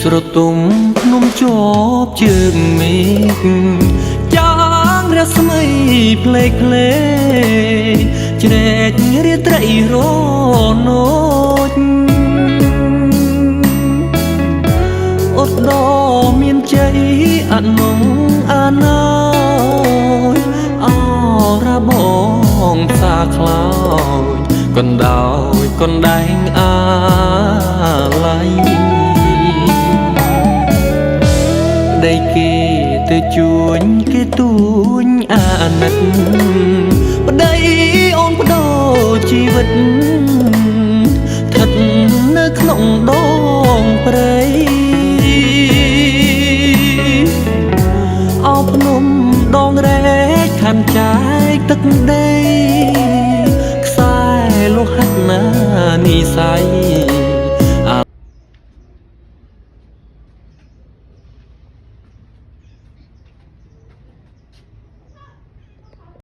ស្រទុំភ្នំជាប់ជើងមេឃចាំងរស្មីផ្លេកផ្លេជ្រែករាត្រីរណូចអត់ដល់មានជ័យអនងអាណោចអរបងសាខ្លោចកណ្ដោយកណ្ដែងអាឡ័យដីគេទៅជួញគេទួញអាណិតប្តីអូនបដូរជីវិតស្ថិតនៅក្នុងដងព្រៃអោភ្នំដងរែកខានចាយទឹកដេ